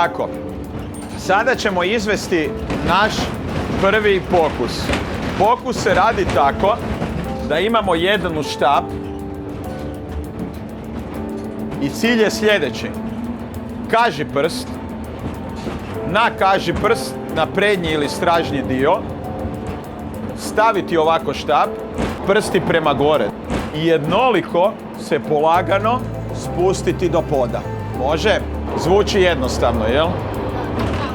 Ovako, sada ćemo izvesti naš prvi pokus. Pokus se radi tako da imamo jednu štap i cilj je sljedeći. Kaži prst, na kaži prst, na prednji ili stražnji dio, staviti ovako štap, prsti prema gore i jednoliko se polagano spustiti do poda. Može? Zvuči jednostavno, jel?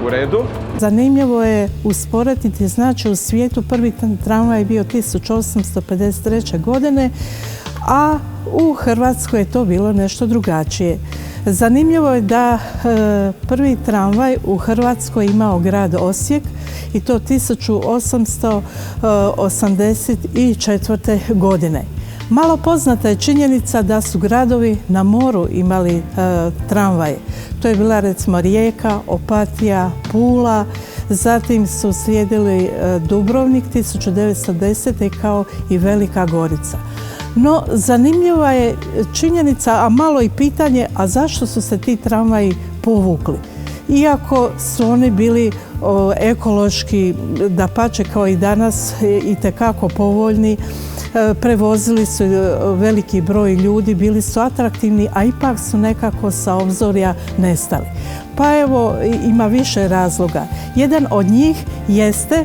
U redu. Zanimljivo je usporediti, znači u svijetu prvi tramvaj je bio 1853. godine, a u Hrvatskoj je to bilo nešto drugačije. Zanimljivo je da prvi tramvaj u Hrvatskoj imao grad Osijek i to 1884. godine. Malo poznata je činjenica da su gradovi na moru imali tramvaje. To je bila recimo Rijeka, Opatija, Pula, zatim su slijedili Dubrovnik 1910. kao i Velika Gorica. No, zanimljiva je činjenica, a malo i pitanje, a zašto su se ti tramvaji povukli? Iako su oni bili ekološki, dapače kao i danas, itekako povoljni, prevozili su veliki broj ljudi, bili su atraktivni, a ipak su nekako sa obzorja nestali. Pa evo, ima više razloga. Jedan od njih jeste,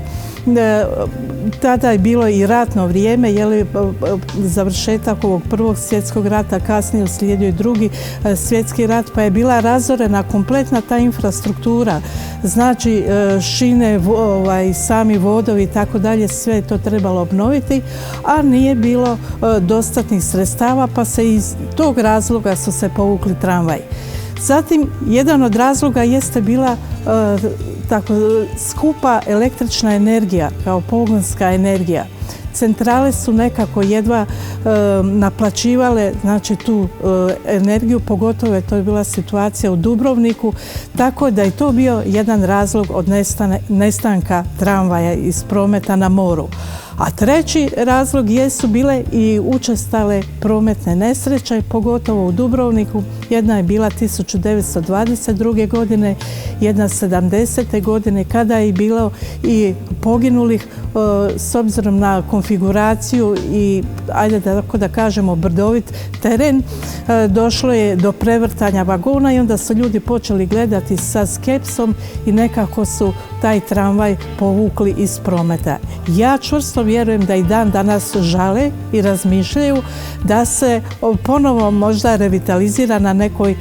tada je bilo i ratno vrijeme, završetak ovog Prvog svjetskog rata, kasnije uslijedio i Drugi svjetski rat, pa je bila razorena kompletna ta infrastruktura, znači šine, sami vodovi i tako dalje, sve je to trebalo obnoviti, a nije bilo dostatnih sredstava, pa se iz tog razloga su se povukli tramvaji. Zatim, jedan od razloga jeste bila tako skupa električna energija kao pogonska energija. Centrale su nekako jedva naplaćivale, znači, tu energiju, pogotovo je to bila situacija u Dubrovniku, tako da je to bio jedan razlog od nestanka tramvaja iz prometa na moru. A treći razlog jesu bile i učestale prometne nesreće, pogotovo u Dubrovniku. Jedna je bila 1922. godine, jedna 70. godine, kada je bilo i poginulih s obzirom na konfiguraciju i, ajde tako da kažemo, brdovit teren. Došlo je do prevrtanja vagona i onda su ljudi počeli gledati sa skepsom i nekako su taj tramvaj povukli iz prometa. Ja čvrsto vjerujem da i dan danas žale i razmišljaju da se ponovo možda revitalizira na nekoj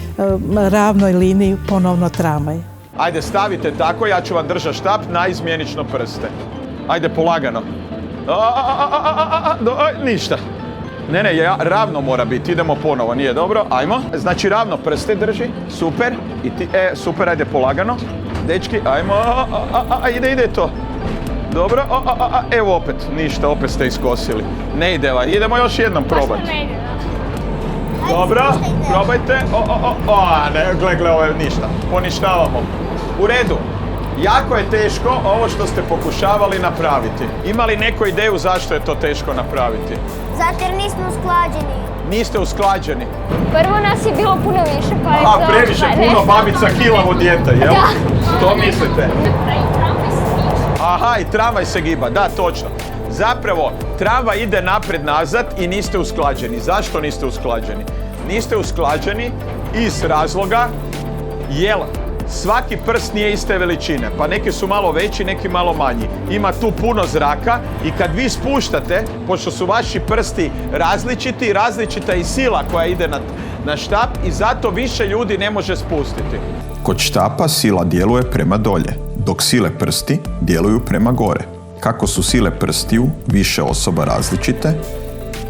ravnoj liniji ponovno tramvaj. Ajde, stavite tako, ja ću vam držati štap, naizmjenično prste. Ajde, polagano. Ništa. Ne, ravno mora biti, idemo ponovo, nije dobro, ajmo. Znači, ravno prste drži, super. I ti, super, ajde, polagano. Dečki, ajmo, ide to. Dobro, evo opet, ništa, opet ste iskosili. Ne ide, idemo još jednom probati. Dobro, probajte. Ne, gle, ovo je ništa, poništavamo. U redu, jako je teško ovo što ste pokušavali napraviti. Ima li neko ideju zašto je to teško napraviti? Zato jer nismo usklađeni. Niste usklađeni? Prvo nas je bilo puno više, pa je to... previše puno, babica kilavo dijete, jel? Što mislite? Aha, i tramvaj se giba, da, točno. Zapravo, tramvaj ide napred-nazad i niste usklađeni. Zašto niste usklađeni? Niste usklađeni iz razloga jer svaki prst nije iste veličine, pa neki su malo veći, neki malo manji. Ima tu puno zraka i kad vi spuštate, pošto su vaši prsti različiti, različita i sila koja ide na štap i zato više ljudi ne može spustiti. Kod štapa sila djeluje prema dolje, dok sile prsti djeluju prema gore. Kako su sile prstiju više osoba različite,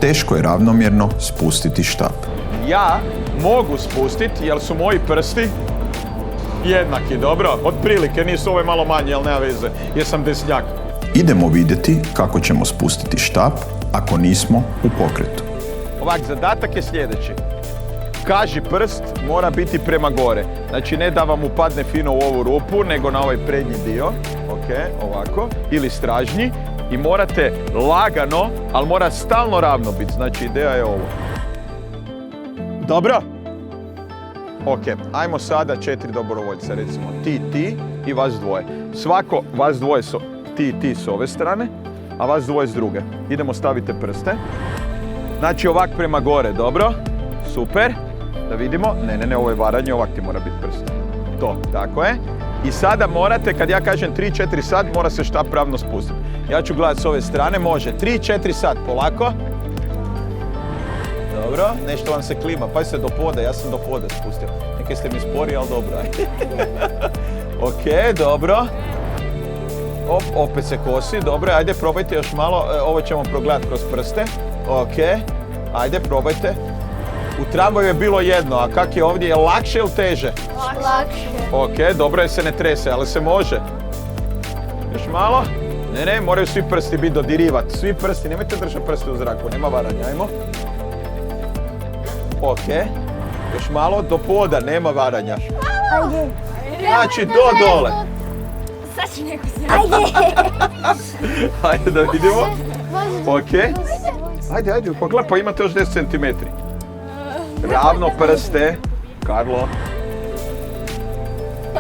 teško je ravnomjerno spustiti štap. Ja mogu spustiti jer su moji prsti jednaki, dobro? Otprilike, nisu ove malo manje, ali nema veze, jer sam desnjak. Idemo vidjeti kako ćemo spustiti štap ako nismo u pokretu. Ovak, zadatak je sljedeći. Kaži prst mora biti prema gore. Znači, ne da vam upadne fino u ovu rupu, nego na ovaj prednji dio. Ok, ovako. Ili stražnji. I morate lagano, ali mora stalno ravno biti. Znači, ideja je ovo. Dobro? Ok, ajmo sada 4 dobrovoljca, recimo ti i vas dvoje. Svako, vas dvoje, ti s ove strane, a vas dvoje s druge. Idemo, stavite prste. Znači ovak prema gore, dobro? Super, da vidimo. Ne, ovo je varanje, ovak ti mora biti prst. To, tako je. I sada morate, kad ja kažem 3-4 sat, mora se štap pravno spustiti. Ja ću gledati s ove strane, može. 3-4 sat, polako. Dobro, nešto vam se klima, pa se do poda, ja sam do poda spustio. Neke ste mi spori, ali dobro. Ok, dobro. Opet se kosi, dobro, ajde probajte još malo, ovo ćemo progledati kroz prste. Ok, ajde probajte. U tramvaju je bilo jedno, a kak je ovdje, je lakše ili teže? Lakše. Ok, dobro je se ne trese, ali se može. Još malo. Ne, moraju svi prsti biti dodirivati. Svi prsti, nemojte držati prste u zraku, nema varanja, ajmo. Ok, još malo, do poda, nema varanja. Ajde. Znači, do dole. Sad ću neko se... Ajde da vidimo. Ok. Ajde, pogledaj, pa imate još 10 cm. Ravno prste. Karlo.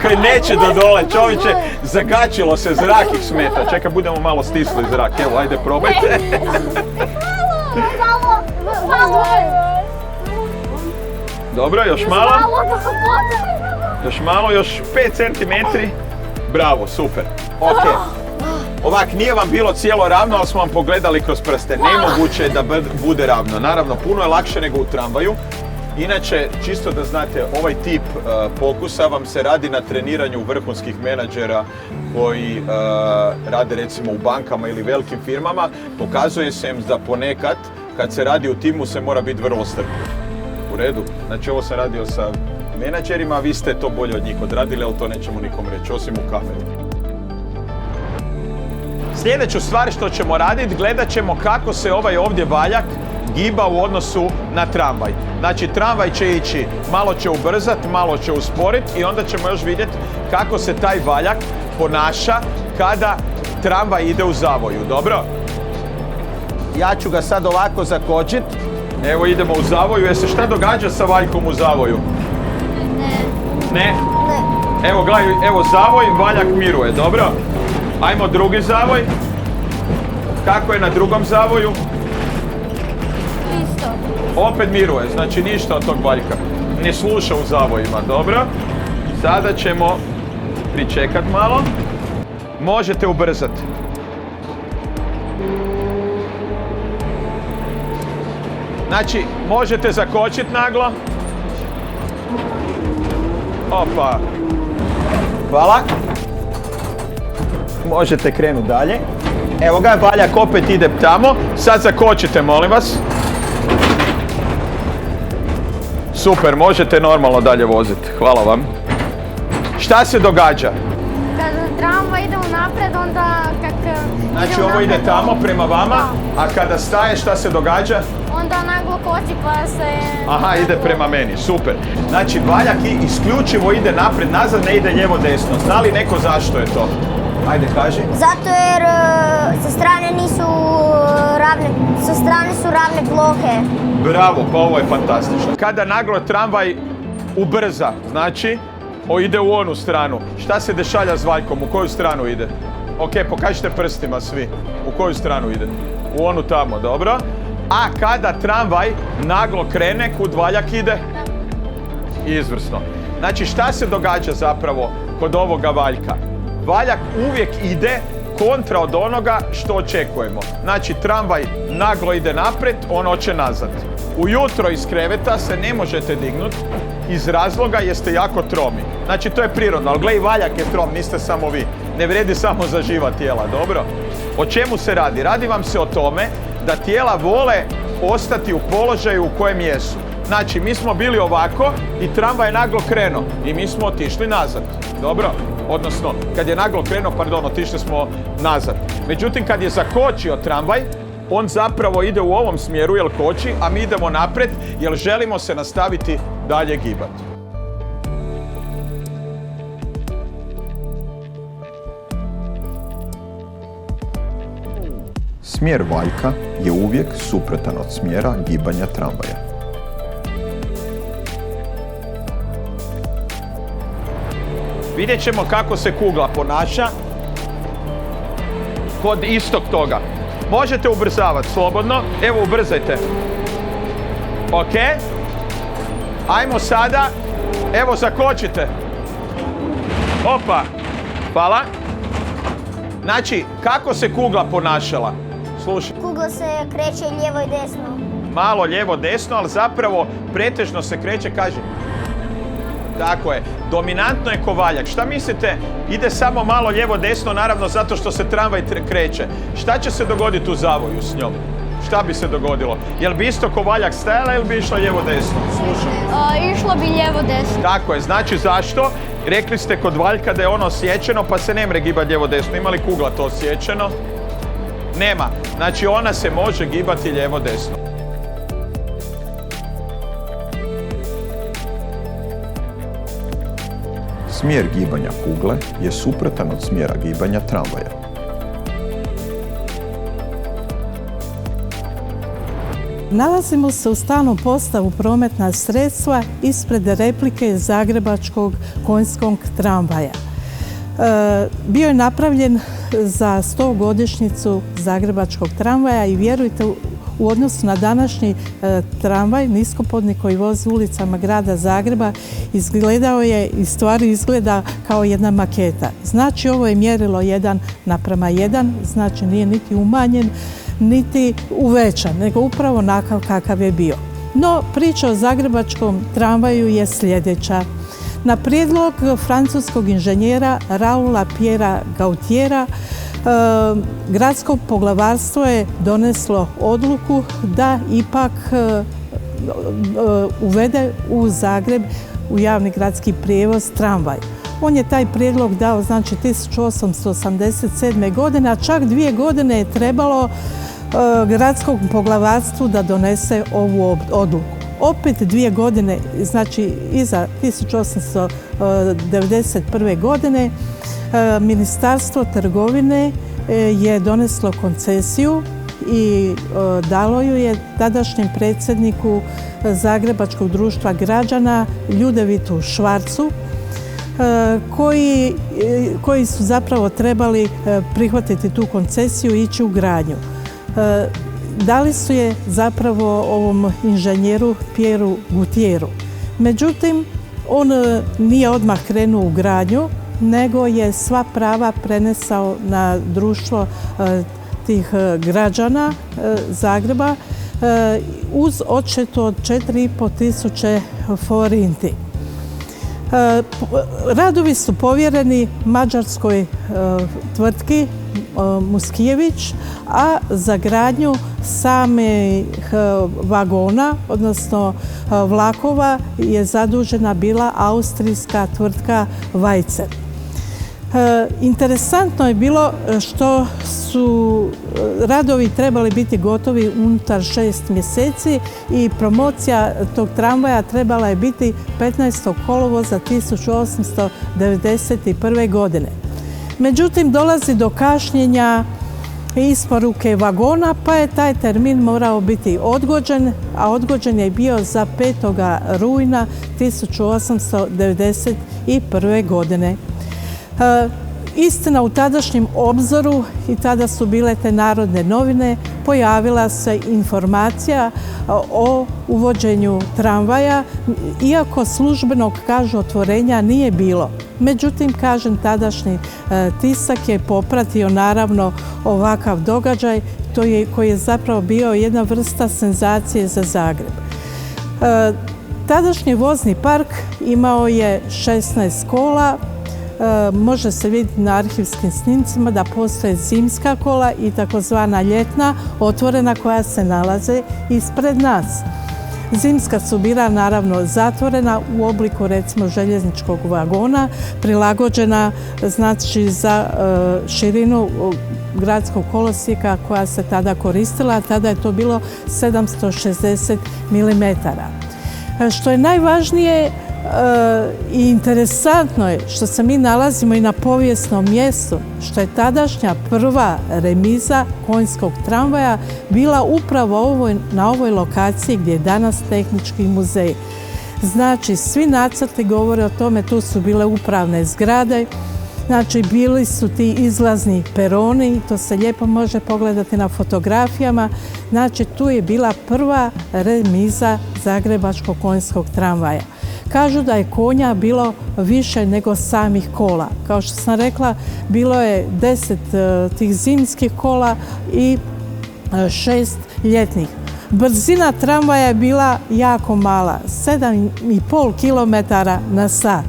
Kaj neće do dole, čovječe, zagačilo se, zrak ih smeta. Čekaj, budemo malo stisli zrak. Evo, ajde, probajte. Dobro, još malo. Još malo, još 5 cm. Bravo, super. Ok. Ovak, nije vam bilo cijelo ravno, ali smo vam pogledali kroz prste. Nemoguće je da bude ravno. Naravno, puno je lakše nego u tramvaju. Inače, čisto da znate, ovaj tip pokusa vam se radi na treniranju vrhunskih menadžera koji rade recimo u bankama ili velikim firmama. Pokazuje se im da ponekad, kad se radi u timu, se mora biti vrlo strpljiv. U redu. Znači, ovo sam radio sa menadžerima, a vi ste to bolje od njih odradili, ali to nećemo nikom reći, osim u kafeli. Sljedeću stvar što ćemo raditi, gledat ćemo kako se ovaj ovdje valjak giba u odnosu na tramvaj. Znači, tramvaj će ići, malo će ubrzati, malo će usporiti i onda ćemo još vidjeti kako se taj valjak ponaša kada tramvaj ide u zavoju, dobro? Ja ću ga sad ovako zakočiti. Evo, idemo u zavoju. Jel se šta događa sa valjkom u zavoju? Ne? Evo, gledaj, evo zavoj, valjak miruje, dobro? Ajmo drugi zavoj. Kako je na drugom zavoju? Isto. Opet miruje, znači ništa od tog valjka. Ne sluša u zavojima, dobro? Sada ćemo pričekat malo. Možete ubrzati. Znači, možete zakočiti naglo. Opa. Hvala. Možete krenuti dalje. Evo ga, valjak opet ide tamo. Sad zakočite, molim vas. Super, možete normalno dalje voziti. Hvala vam. Šta se događa? Kad tramvaj ide unapred, onda kak... Znači, ovo ide tamo prema vama, a kada staje, šta se događa? Onda naglo koči pa se... Aha, ide prema meni, super. Znači, valjak isključivo ide napred, nazad, ne ide lijevo desno. Zna li neko zašto je to? Ajde, kaži. Zato jer sa strane nisu ravne, sa strane su ravne plohe. Bravo, pa ovo je fantastično. Kada naglo tramvaj ubrza, znači, ide u onu stranu. Šta se dešalja s valjkom? U koju stranu ide? Ok, pokažite prstima svi. U koju stranu ide? U onu tamo, dobro? A kada tramvaj naglo krene, kud valjak ide? Izvrsno. Znači, šta se događa zapravo kod ovoga valjka? Valjak uvijek ide kontra od onoga što očekujemo. Znači, tramvaj naglo ide naprijed, on hoće nazad. Ujutro iz kreveta se ne možete dignuti iz razloga jer ste jako tromi. Znači, to je prirodno, ali gledaj, valjak je trom, niste samo vi. Ne vrijedi samo za živa tijela, dobro? O čemu se radi? Radi vam se o tome da tijela vole ostati u položaju u kojem jesu. Znači, mi smo bili ovako i tramvaj je naglo krenuo i mi smo otišli nazad. Dobro? Odnosno, kad je naglo krenuo, otišli smo nazad. Međutim, kad je zakočio tramvaj, on zapravo ide u ovom smjeru jer koči, a mi idemo naprijed jer želimo se nastaviti dalje gibati. Smjer valjka je uvijek suprotan od smjera gibanja tramvaja. Vidjet ćemo kako se kugla ponaša kod istog toga. Možete ubrzavati slobodno. Evo, ubrzajte. Ok. Ajmo sada. Evo, zakočite. Opa. Hvala. Znači, kako se kugla ponašala? Slušaj. Kugla se kreće lijevo i desno. Malo lijevo-desno, ali zapravo pretežno se kreće, kaži. Tako je. Dominantno je kovaljak. Šta mislite? Ide samo malo lijevo-desno, naravno zato što se tramvaj kreće. Šta će se dogoditi u zavoju s njom? Šta bi se dogodilo? Jel bi isto kovaljak stajala ili bi išla lijevo-desno? Slušaj. Išlo bi lijevo-desno. Tako je. Znači zašto? Rekli ste kod valjka da je ono osjećeno, pa se ne mre gibati lijevo-desno. Ima li kugla to osjećeno? Nema. Znači ona se može gibati lijevo-desno. Smjer gibanja kugle je suprotan od smjera gibanja tramvaja. Nalazimo se u stalnom postavu prometna sredstva ispred replike zagrebačkog konjskog tramvaja. Bio je napravljen za 100-godišnjicu zagrebačkog tramvaja i vjerujte, u odnosu na današnji tramvaj, niskopodni koji vozi ulicama grada Zagreba, izgledao je i stvari izgleda kao jedna maketa. Znači ovo je mjerilo 1:1, znači nije niti umanjen, niti uvećan, nego upravo onakav kakav je bio. No, priča o zagrebačkom tramvaju je sljedeća. Na prijedlog francuskog inženjera Raula Pierra Gautiera, gradsko poglavarstvo je doneslo odluku da ipak uvede u Zagreb u javni gradski prijevoz tramvaj. On je taj prijedlog dao, znači, 1887. godine, a čak 2 godine je trebalo gradskom poglavarstvu da donese ovu odluku. Opet 2 godine, znači iza 1891. godine, Ministarstvo trgovine je doneslo koncesiju i dalo ju je tadašnjem predsjedniku Zagrebačkog društva građana Ljudevitu Švarcu, koji su zapravo trebali prihvatiti tu koncesiju i ići u gradnju. Dali su je zapravo ovom inženjeru Pierru Gautieru. Međutim, on nije odmah krenuo u gradnju, nego je sva prava prenesao na društvo tih građana Zagreba uz odštetu od 4.500 forinti. Radovi su povjereni mađarskoj tvrtki Muskijević, a za gradnju samih vagona, odnosno vlakova, je zadužena bila austrijska tvrtka Weitzer. Interesantno je bilo što su radovi trebali biti gotovi unutar 6 mjeseci i promocija tog tramvaja trebala je biti 15. kolovoza 1891. godine. Međutim, dolazi do kašnjenja isporuke vagona, pa je taj termin morao biti odgođen, a odgođen je bio za 5. rujna 1891. godine. Istina, u tadašnjem Obzoru, i tada su bile te Narodne novine, pojavila se informacija o uvođenju tramvaja, iako službenog, kažu, otvorenja nije bilo. Međutim, kažem, tadašnji tisak je popratio naravno ovakav događaj koji je zapravo bio jedna vrsta senzacije za Zagreb. Tadašnji vozni park imao je 16 kola. Može se vidjeti na arhivskim snimcima da postoje zimska kola i takozvana ljetna otvorena koja se nalaze ispred nas. Zimska su bila naravno zatvorena u obliku, recimo, željezničkog vagona, prilagođena, znači, za širinu gradskog kolosijeka koja se tada koristila, a tada je to bilo 760 mm. Što je najvažnije i interesantno je što se mi nalazimo i na povijesnom mjestu, što je tadašnja prva remiza konjskog tramvaja bila upravo na ovoj lokaciji gdje je danas Tehnički muzej. Znači, svi nacrti govore o tome, tu su bile upravne zgrade, znači bili su ti izlazni peroni, to se lijepo može pogledati na fotografijama. Znači, tu je bila prva remiza zagrebačkog konjskog tramvaja. Kažu da je konja bilo više nego samih kola. Kao što sam rekla, bilo je 10 tih zimskih kola i 6 ljetnih. Brzina tramvaja je bila jako mala, 7,5 km na sat.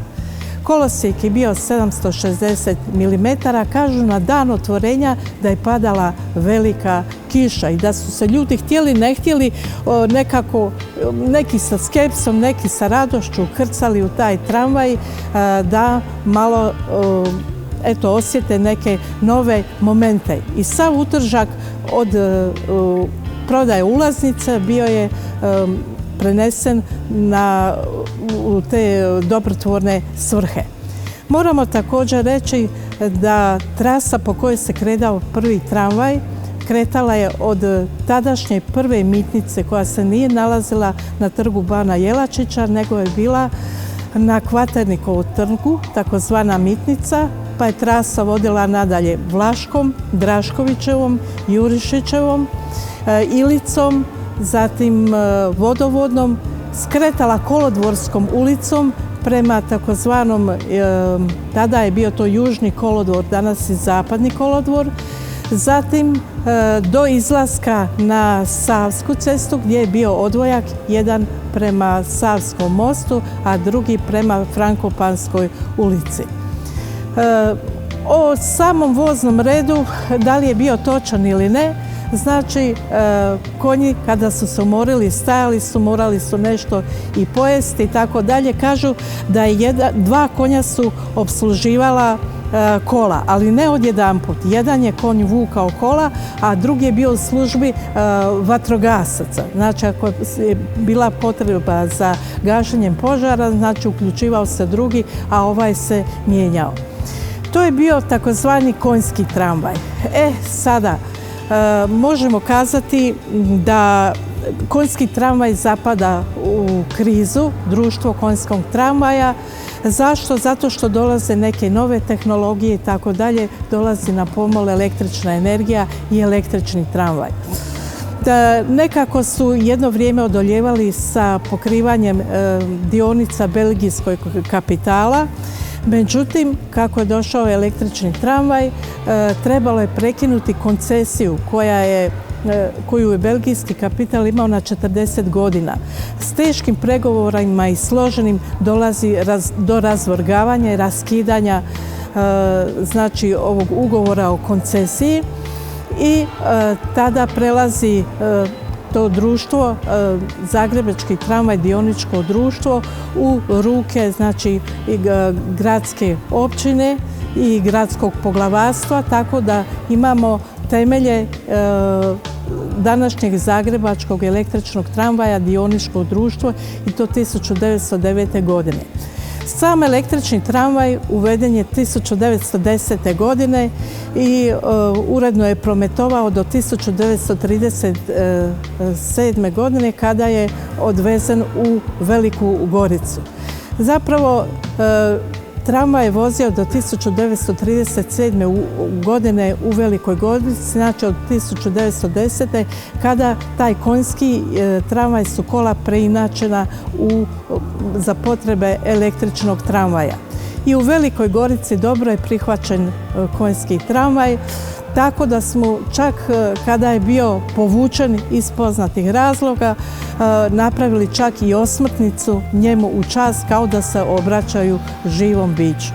Kolosijek je bio 760 mm, kažu na dan otvorenja da je padala velika kiša i da su se ljudi htjeli, ne htjeli, nekako, neki sa skepsom, neki sa radošću krcali u taj tramvaj da malo osjete neke nove momente. I sav utržak od prodaje ulaznice bio je prenesen u te dobrotvorne svrhe. Moramo također reći da trasa po kojoj se kretao prvi tramvaj kretala je od tadašnje prve mitnice koja se nije nalazila na trgu Bana Jelačića, nego je bila na Kvaternikovu trgu, takozvana mitnica, pa je trasa vodila nadalje Vlaškom, Draškovićevom, Jurišićevom, Ilicom, zatim vodovodnom, skretala Kolodvorskom ulicom prema takozvanom, tada je bio to južni kolodvor, danas je zapadni kolodvor, zatim do izlaska na Savsku cestu gdje je bio odvojak, jedan prema Savskom mostu, a drugi prema Frankopanskoj ulici. O samom voznom redu, da li je bio točan ili ne, znači konji kada su se umorili, stajali su, morali su nešto i pojesti i tako dalje. Kažu da je 2 konja su opsluživala kola, ali ne odjedanput. Jedan je konj vukao kola, a drugi je bio u službi vatrogasaca. Znači, ako je bila potreba za gašenjem požara, znači uključivao se drugi, a ovaj se mijenjao. To je bio takozvani konjski tramvaj. Sada možemo kazati da konjski tramvaj zapada u krizu, društvo konjskog tramvaja. Zašto? Zato što dolaze neke nove tehnologije i tako dalje, dolazi na pomol električna energija i električni tramvaj. Nekako su jedno vrijeme odoljevali sa pokrivanjem dionica belgijskog kapitala. Međutim, kako je došao električni tramvaj, trebalo je prekinuti koncesiju koju je belgijski kapital imao na 40 godina. S teškim pregovorima i složenim dolazi do razvrgavanja i raskidanja znači ovog ugovora o koncesiji i tada prelazi to društvo, Zagrebački tramvaj dioničko društvo, u ruke znači gradske općine i gradskog poglavarstva, tako da imamo temelje današnjeg Zagrebačkog električnog tramvaja dioničko društvo i to 1909. godine. Sam električni tramvaj uveden je 1910. godine i uredno je prometovao do 1937. godine kada je odvezen u Veliku Goricu. Zapravo, tramvaj je vozio do 1937. godine u Velikoj Gorici, znači od 1910. kada taj konjski tramvaj su kola preinačena za potrebe električnog tramvaja. I u Velikoj Gorici dobro je prihvaćen konjski tramvaj, tako da smo čak kada je bio povučen iz poznatih razloga napravili čak i osmrtnicu njemu u čast kao da se obraćaju živom biću.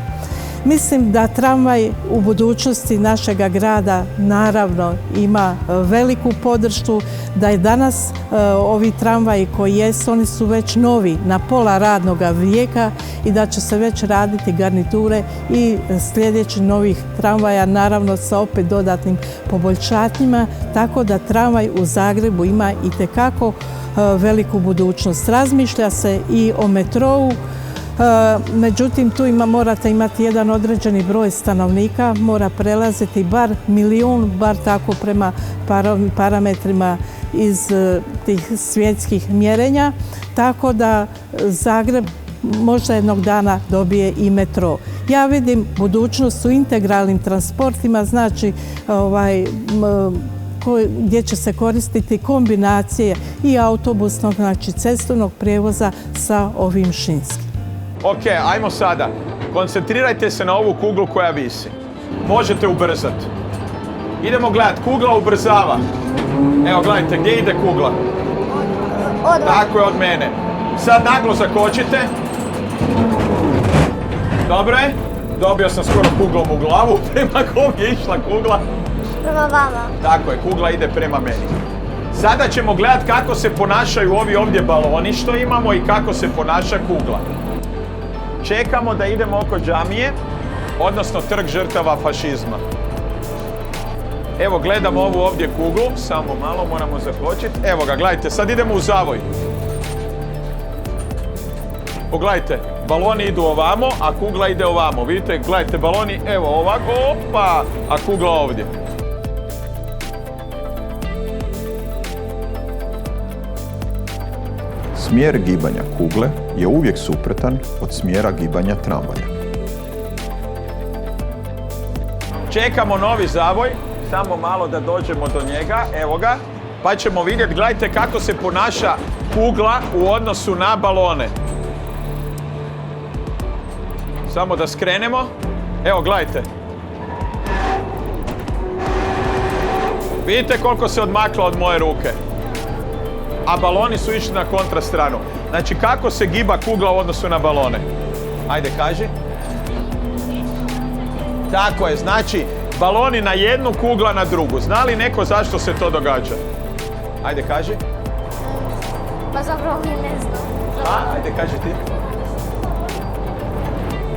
Mislim da tramvaj u budućnosti našega grada naravno ima veliku podršku, da je danas ovi tramvaji koji jesu, oni su već novi na pola radnoga vijeka i da će se već raditi garniture i sljedećih novih tramvaja, naravno sa opet dodatnim poboljšanjima, tako da tramvaj u Zagrebu ima itekako veliku budućnost. Razmišlja se i o metrou, Međutim, tu morate imati jedan određeni broj stanovnika, mora prelaziti bar milijun, bar tako prema parametrima iz tih svjetskih mjerenja, tako da Zagreb možda jednog dana dobije i metro. Ja vidim budućnost u integralnim transportima, znači gdje će se koristiti kombinacije i autobusnog, znači cestovnog prijevoza sa ovim šinskim. Ok, ajmo sada. Koncentrirajte se na ovu kuglu koja visi. Možete ubrzati. Idemo gledati, kugla ubrzava. Evo gledajte, gdje ide kugla? Od vas. Tako je, od mene. Sad naglo zakočite. Dobro je. Dobio sam skoro kuglom u glavu. Prema kom je išla kugla? Prema vama. Tako je, kugla ide prema meni. Sada ćemo gledati kako se ponašaju ovi ovdje baloni što imamo i kako se ponaša kugla. Čekamo da idemo oko džamije, odnosno trg žrtava fašizma. Evo, gledamo ovu ovdje kuglu, samo malo, moramo zakočiti. Evo ga, gledajte, sad idemo u zavoj. Pogledajte, baloni idu ovamo, a kugla ide ovamo. Vidite, gledajte, baloni, evo ovako, opa, a kugla ovdje. Smjer gibanja kugle je uvijek suprotan od smjera gibanja tramvaja. Čekamo novi zavoj, samo malo da dođemo do njega, evo ga. Pa ćemo vidjeti, gledajte kako se ponaša kugla u odnosu na balone. Samo da skrenemo. Evo, gledajte. Vidite koliko se odmakla od moje ruke. A baloni su išli na kontrastranu. Znači, kako se giba kugla u odnosu na balone? Ajde, kaži. Tako je, znači, baloni na jednu, kugla na drugu. Zna li neko zašto se to događa? Ajde, kaži. Pa zapravo mi ne znam. Ajde, kaži ti.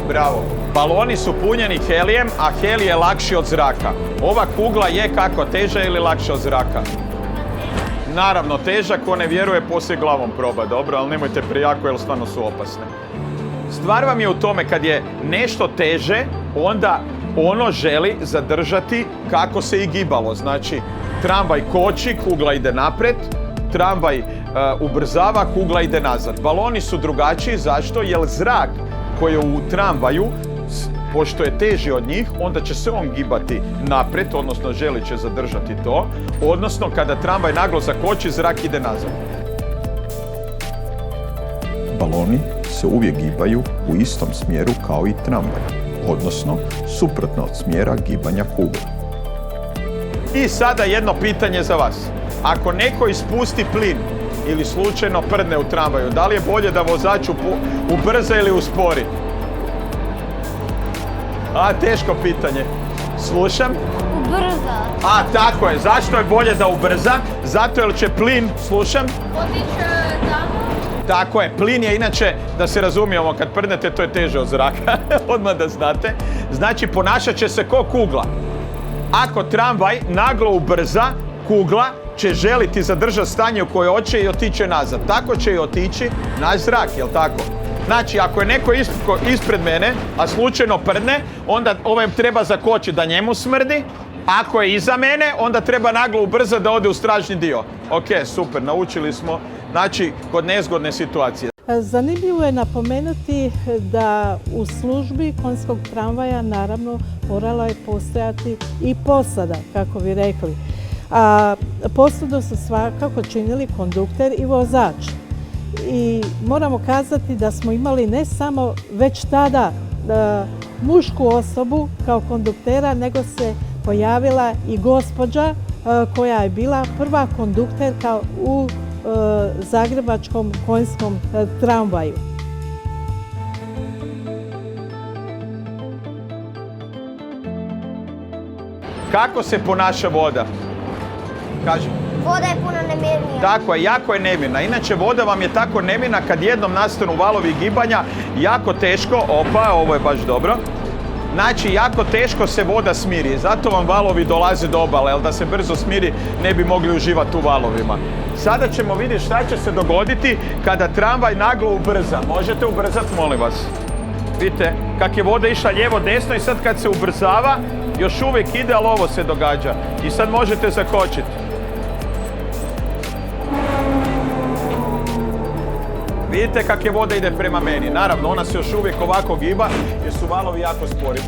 Bravo. Baloni su punjeni helijem, a helij je lakši od zraka. Ova kugla je kako, teža ili lakša od zraka? Naravno, teža, ko ne vjeruje, poslije glavom proba, dobro, ali nemojte prejako jer stvarno su opasne. Stvar vam je u tome, kad je nešto teže, onda ono želi zadržati kako se i gibalo. Znači, tramvaj koči, kugla ide naprijed, tramvaj ubrzava, kugla ide nazad. Baloni su drugačiji, zašto? Jer zrak koji je u tramvaju, pošto je teži od njih, onda će se on gibati naprijed, odnosno želi će zadržati to, odnosno kada tramvaj naglo zakoči, zrak ide nazad. Baloni se uvijek gibaju u istom smjeru kao i tramvaj, odnosno suprotno od smjera gibanja kugle. I sada jedno pitanje za vas. Ako neko ispusti plin ili slučajno prdne u tramvaju, da li je bolje da vozač ubrza ili uspori? Teško pitanje. Slušam? Ubrza. Tako je. Zašto je bolje da ubrza? Zato jer će plin, slušam? Otići tamo? Tako je. Plin je inače, da se razumijemo, kad prdnete, to je teže od zraka. Odmah da znate. Znači, ponašat će se ko kugla. Ako tramvaj naglo ubrza, kugla će želiti zadržati stanje u koje hoće i otići nazad. Tako će i otići na zrak, jel tako? Znači, ako je neko ispred mene, a slučajno prdne, onda ovaj treba zakočiti da njemu smrdi. Ako je iza mene, onda treba naglo ubrzati da ode u stražnji dio. Ok, super, naučili smo. Znači, kod nezgodne situacije. Zanimljivo je napomenuti da u službi konjskog tramvaja naravno morala je postojati i posada, kako bi rekli. A posadu su svakako činili kondukter i vozač. I moramo kazati da smo imali ne samo već tada mušku osobu kao konduktera, nego se pojavila i gospođa koja je bila prva kondukterka u zagrebačkom konjskom tramvaju. Kako se ponaša voda? Kaži. Voda je puno nemirnija. Tako je, jako je nemirna. Inače, voda vam je tako nemirna kad jednom nastanu valovi gibanja, jako teško, opa, ovo je baš dobro, Znači, jako teško se voda smiri, zato vam valovi dolaze do obale, jer da se brzo smiri ne bi mogli uživati u valovima. Sada ćemo vidjeti šta će se dogoditi kada tramvaj naglo ubrza. Možete ubrzati, molim vas. Vidite, kak je voda išla lijevo desno i sad kad se ubrzava, još uvijek ide, ali ovo se događa. I sad možete zakočiti. Vidite kak je voda ide prema meni. Naravno, ona se još uvijek ovako giba jer su valovi jako spori.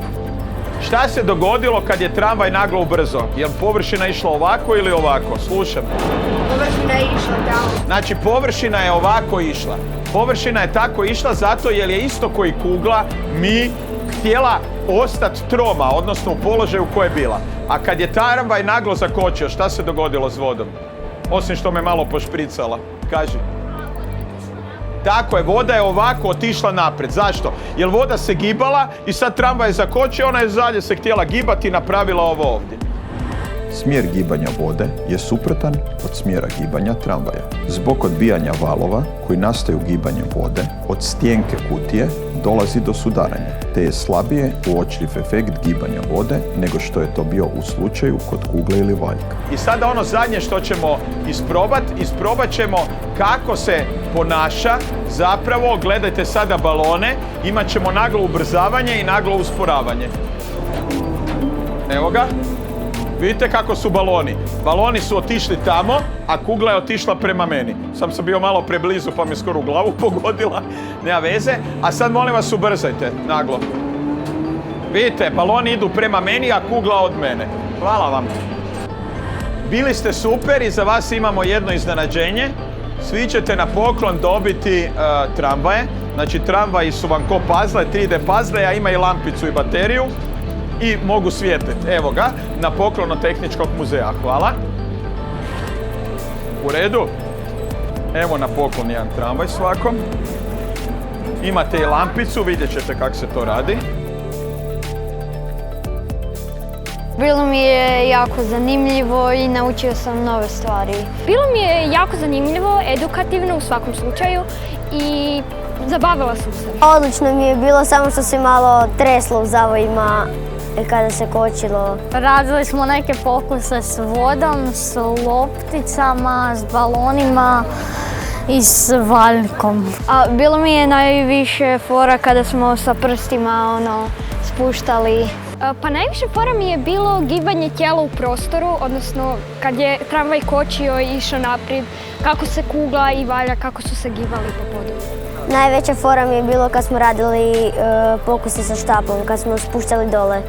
Šta se dogodilo kad je tramvaj naglo ubrzo? Je li površina išla ovako ili ovako? Slušam. Površina je išla tamo. Znači, površina je ovako išla. Površina je tako išla zato jer je isto koji kugla mi htjela ostati troma, odnosno u položaju u kojoj je bila. A kad je tramvaj naglo zakočio, šta se dogodilo s vodom? Osim što me malo pošpricala. Kaži. Tako je, voda je ovako otišla naprijed. Zašto? Jer voda se gibala i sad tramvaj je zakočio, ona je zadnje se htjela gibati i napravila ovo ovdje. Smjer gibanja vode je suprotan od smjera gibanja tramvaja. Zbog odbijanja valova koji nastaju gibanjem vode, od stijenke kutije dolazi do sudaranja, te je slabije uočljiv efekt gibanja vode nego što je to bio u slučaju kod kugle ili valjka. I sada ono zadnje što ćemo isprobat ćemo kako se ponaša, zapravo, gledajte sada balone, imat ćemo naglo ubrzavanje i naglo usporavanje. Evo ga. Vidite kako su baloni. Baloni su otišli tamo, a kugla je otišla prema meni. Sam bio malo preblizu pa mi skoro u glavu pogodila. Nema veze. A sad molim vas ubrzajte naglo. Vidite, baloni idu prema meni, a kugla od mene. Hvala vam. Bili ste super i za vas imamo jedno iznenađenje. Svi ćete na poklon dobiti tramvaje. Znači, tramvaji su vam ko puzzle, 3D puzzle, a ima i lampicu i bateriju. I mogu svijetliti. Evo ga, na poklon od Tehničkog muzeja. Hvala. U redu. Evo na poklon jedan tramvaj svakom. Imate i lampicu, vidjet ćete kako se to radi. Bilo mi je jako zanimljivo i naučio sam nove stvari. Bilo mi je jako zanimljivo, edukativno u svakom slučaju i zabavila sam se. Odlično mi je bilo, samo što se malo treslo u zavojima kada se kočilo. Radili smo neke pokuse s vodom, s lopticama, s balonima i s valjkom. A bilo mi je najviše fora kada smo sa prstima spuštali. Pa najviše fora mi je bilo gibanje tijela u prostoru, odnosno kad je tramvaj kočio i išao naprijed, kako se kugla i valja, kako su se gibali po podu. Najveća fora mi je bilo kad smo radili pokuse sa štapom, kad smo spuštali dole.